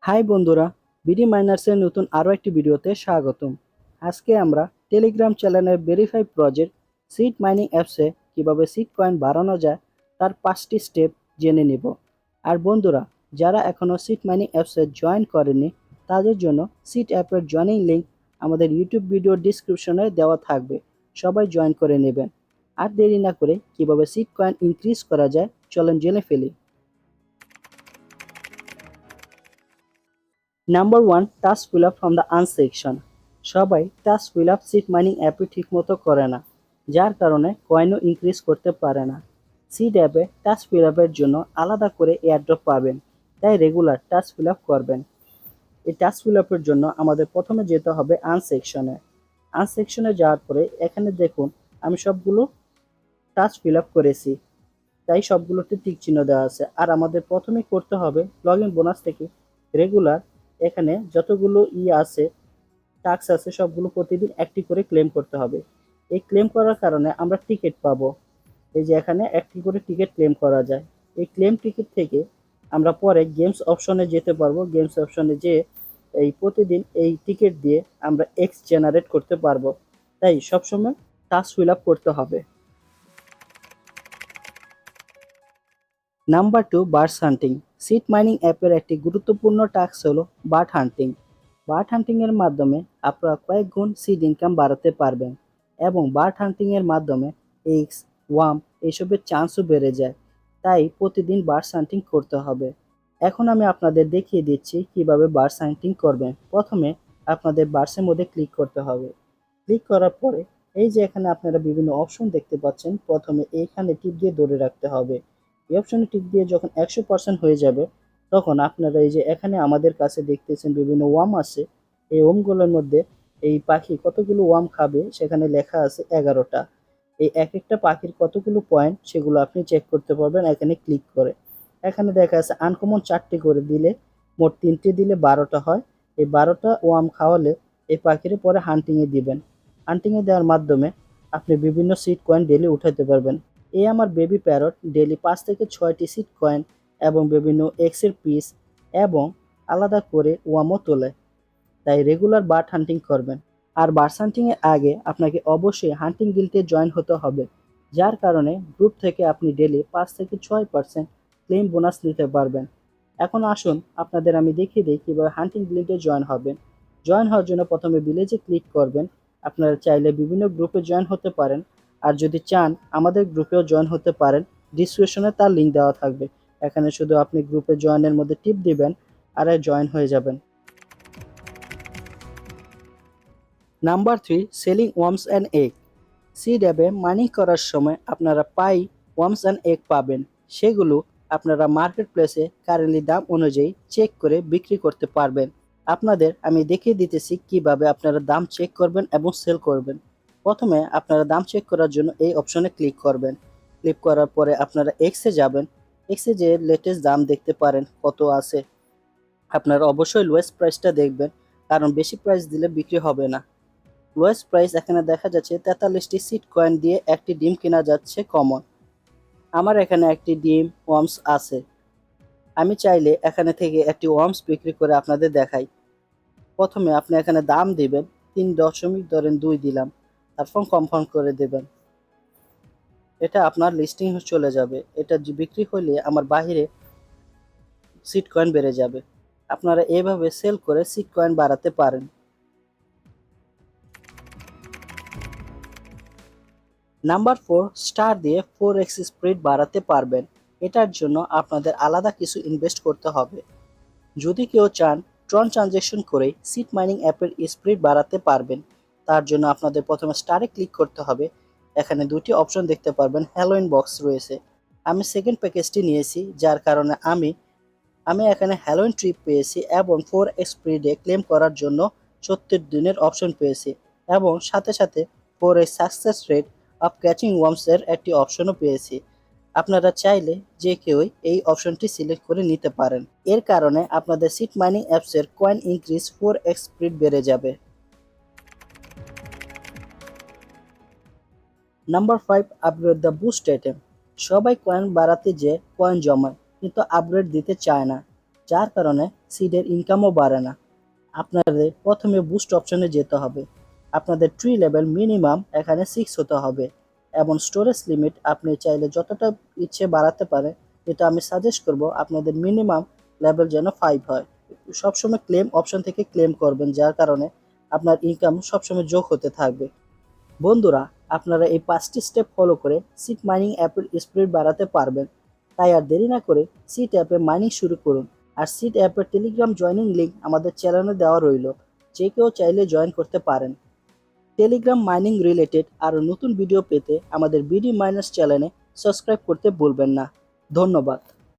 High বন্ধুরা, BD মাইনার্সের নতুন আরও একটি ভিডিওতে স্বাগতম। আজকে আমরা টেলিগ্রাম চ্যানেলের ভেরিফাই প্রজেক্ট সিড মাইনিং অ্যাপসে কিভাবে সিড কয়েন বাড়ানো যায় তার 5টি স্টেপ জেনে নেব। আর বন্ধুরা, যারা এখনও সিড মাইনিং অ্যাপসে জয়েন করেনি তাদের জন্য সিড অ্যাপের জয়েনিং লিঙ্ক আমাদের ইউটিউব ভিডিও ডিসক্রিপশনে দেওয়া থাকবে, সবাই জয়েন করে নেবেন। আর দেরি না করে কিভাবে সিড কয়েন ইনক্রিজ করা যায় চলেন জেনে ফেলি। Number 1, task fill up from the আনসেকশন। সবাই task fill up seed mining অ্যাপে ঠিকমতো করে না, যার কারণে কয়েনও ইনক্রিজ করতে পারে না। সিড অ্যাপে টাস্ক ফিল আপের জন্য আলাদা করে এয়ারড্রপ পাবেন, তাই রেগুলার টাস্ক ফিল আপ করবেন। এই টাস্ক ফিল আপের জন্য আমাদের প্রথমে যেতে হবে আনসেকশনে। আনসেকশনে যাওয়ার পরে এখানে দেখুন আমি সবগুলো টাস্ক ফিল আপ করেছি, তাই সবগুলোতে টিক চিহ্ন দেওয়া আছে। আর আমাদের প্রথমে করতে হবে লগ ইন বোনাস থেকে রেগুলার এখানে যতগুলো আছে টাস্ক আছে সবগুলো প্রতিদিন একটি করে ক্লেম করতে হবে। এই ক্লেম করার কারণে আমরা টিকিট পাবো। এই যে এখানে একটি করে টিকিট ক্লেম করা যায়। এই ক্লেম টিকিট থেকে আমরা পরে গেমস অপশনে যেতে পারবো। গেমস অপশনে যে এই প্রতিদিন এই টিকিট দিয়ে আমরা এক্স জেনারেট করতে পারবো, তাই সবসময় টাস্ক ফিল আপ করতে হবে। নাম্বার 2, বার্ডস হান্টিং। সিড মাইনিং অ্যাপের একটি গুরুত্বপূর্ণ টাস্ক হলো বার্ড হান্টিং। বার্ড হান্টিং এর মাধ্যমে আপনারা কয়েক গুণ সিড ইনকাম বাড়াতে পারবেন এবং বার্ড হান্টিং এর মাধ্যমে এক্স, ওয়াম এসবের চান্সও বেড়ে যায়, তাই প্রতিদিন বার্ডস হান্টিং করতে হবে। এখন আমি আপনাদের দেখিয়ে দিচ্ছি কিভাবে বার্ডস হান্টিং করবেন। প্রথমে আপনাদের বার্ডসের মধ্যে ক্লিক করতে হবে। ক্লিক করার পরে এই যে এখানে আপনারা বিভিন্ন অপশন দেখতে পাচ্ছেন, প্রথমে এইখানে টিপ দিয়ে ধরে রাখতে হবে। এই অপশনে টিপ দিয়ে যখন 100% হয়ে যাবে তখন আপনারা এই যে এখানে আমাদের কাছে দেখতেছেন বিভিন্ন ওয়াম আছে। এই ওয়ামগুলোর মধ্যে এই পাখি কতগুলো ওয়াম খাবে সেখানে লেখা আছে 11টা। এই এক একটা পাখির কতগুলো পয়েন্ট সেগুলো আপনি চেক করতে পারবেন এখানে ক্লিক করে। এখানে দেখা আছে আনকমন 4টি করে দিলে মোট 3টে দিলে 12টা হয়। এই 12টা ওয়াম খাওয়ালে এই পাখির পরে হান্টিংয়ে দিবেন। হান্টিংয়ে দেওয়ার মাধ্যমে আপনি বিভিন্ন সিড কয়েন ডেলি উঠাতে পারবেন। এই আমার বেবি প্যারট ডেলি 5 থেকে 6টি সিড কয়েন এবং বিভিন্ন এক্সের পিস এবং আলাদা করে ওয়ামও তোলে, তাই রেগুলার বার্ড হান্টিং করবেন। আর বার্ড হান্টিং এর আগে আপনাকে অবশ্যই হান্টিং গিল্ডে জয়েন হতে হবে, যার কারণে গ্রুপ থেকে আপনি ডেলি 5 থেকে 6% ক্লেম বোনাস নিতে পারবেন। এখন আসুন আপনাদের আমি দেখিয়ে দিই কিভাবে হান্টিং গিল্ডে জয়েন হবেন। জয়েন হওয়ার জন্য প্রথমে ভিলেজে ক্লিক করবেন। আপনারা চাইলে বিভিন্ন গ্রুপে জয়েন হতে পারেন, আর যদি চান আমাদের গ্রুপেও জয়েন হতে পারেন। ডিসক্রিপশনে তার লিঙ্ক দেওয়া থাকবে, এখানে শুধু আপনি গ্রুপে জয়েনের মধ্যে টিপ দিবেন আর জয়েন হয়ে যাবেন। Number 3, selling worms and egg. Seed অ্যাপে মাইনিং করার সময় আপনারা পাই ওয়ার্মস অ্যান্ড এগ পাবেন, সেগুলো আপনারা মার্কেট প্লেসে কারেন্টলি দাম অনুযায়ী চেক করে বিক্রি করতে পারবেন। আপনাদের আমি দেখিয়ে দিতেছি কিভাবে আপনারা দাম চেক করবেন এবং সেল করবেন। প্রথমে আপনারা দাম চেক করার জন্য এই অপশনে ক্লিক করবেন। ক্লিক করার পরে আপনারা এক্সে যাবেন। এক্সে যে লেটেস্ট দাম দেখতে পারেন কত আছে। আপনারা অবশ্যই লোয়েস্ট প্রাইসটা দেখবেন, কারণ বেশি প্রাইস দিলে বিক্রি হবে না। লোয়েস্ট প্রাইস এখানে দেখা যাচ্ছে 43টি সিড কয়েন দিয়ে একটি ডিম কেনা যাচ্ছে কমন। আমার এখানে একটি ডিম ওয়ার্মস আছে। আমি চাইলে এখানে থেকে একটি ওয়ার্মস বিক্রি করে আপনাদের দেখাই। প্রথমে আপনি এখানে দাম দিবেন 3.2 দিলাম, তারপর কনফার্ম করে দেবেন। এটা আপনার লিস্টিং চলে যাবে। এটা বিক্রি হলে আমার বাহিরে সিড কয়েন বেড়ে যাবে। আপনারা এভাবে সেল করে সিড কয়েন বাড়াতে পারেন। নাম্বার 4, স্টার দিয়ে 4x স্পিড বাড়াতে পারবেন। এটার জন্য আপনাদের আলাদা কিছু ইনভেস্ট করতে হবে। যদি কেউ চান ট্রন ট্রানজ্যাকশন করে সিড মাইনিং অ্যাপের স্পিড বাড়াতে পারবেন, তার জন্য আপনাদের প্রথমে স্টারে ক্লিক করতে হবে। এখানে দুটি অপশন দেখতে পারবেন, হ্যালোইন বক্স রয়েছে। আমি সেকেন্ড প্যাকেজটি নিয়েছি, যার কারণে আমি এখানে হ্যালোইন ট্রিপ পেয়েছি এবং 4x স্পিডে ক্লেম করার জন্য 70 দিনের অপশন পেয়েছি এবং সাথে সাথে 4x success rate of catching worms এর একটি অপশনও পেয়েছি। আপনারা চাইলে যে কেউই এই অপশনটি সিলেক্ট করে নিতে পারেন। এর কারণে আপনাদের সিড মাইনিং অ্যাপসের কয়েন ইনক্রিজ 4x স্পিড বেড়ে যাবে। Number 5, upgrade the boost item. সবাই কয়েন বাড়াতে যে কয়েন জমায় কিন্তু আপগ্রেড দিতে চায় না। যার কারণে সিডের ইনকামও বাড়ে না। আপনাদের প্রথমে বুস্ট অপশনে যেতে হবে। আপনাদের ট্রি লেভেল মিনিমাম এখানে 6 হতে হবে এবং স্টোরেজ লিমিট আপনি চাইলে যতটা ইচ্ছে বাড়াতে পারেন, কিন্তু আমি সাজেস্ট করব আপনাদের মিনিমাম লেভেল যেন 5 হয়। সবসময় ক্লেম অপশন থেকে ক্লেম করবেন, যার কারণে আপনার ইনকাম সবসময় যোগ হতে থাকবে। বন্ধুরা, আপনারা এই 5টি স্টেপ ফলো করে সিড মাইনিং অ্যাপের স্পিড বাড়াতে পারবেন। তাই আর দেরি না করে সিড অ্যাপে মাইনিং শুরু করুন। আর সিড অ্যাপের টেলিগ্রাম জয়েনিং লিঙ্ক আমাদের চ্যানেলে দেওয়া রইল, যে কেউ চাইলে জয়েন করতে পারেন। টেলিগ্রাম মাইনিং রিলেটেড আরও নতুন ভিডিও পেতে আমাদের বিডি মাইনার্স চ্যানেলে সাবস্ক্রাইব করতে ভুলবেন না। ধন্যবাদ।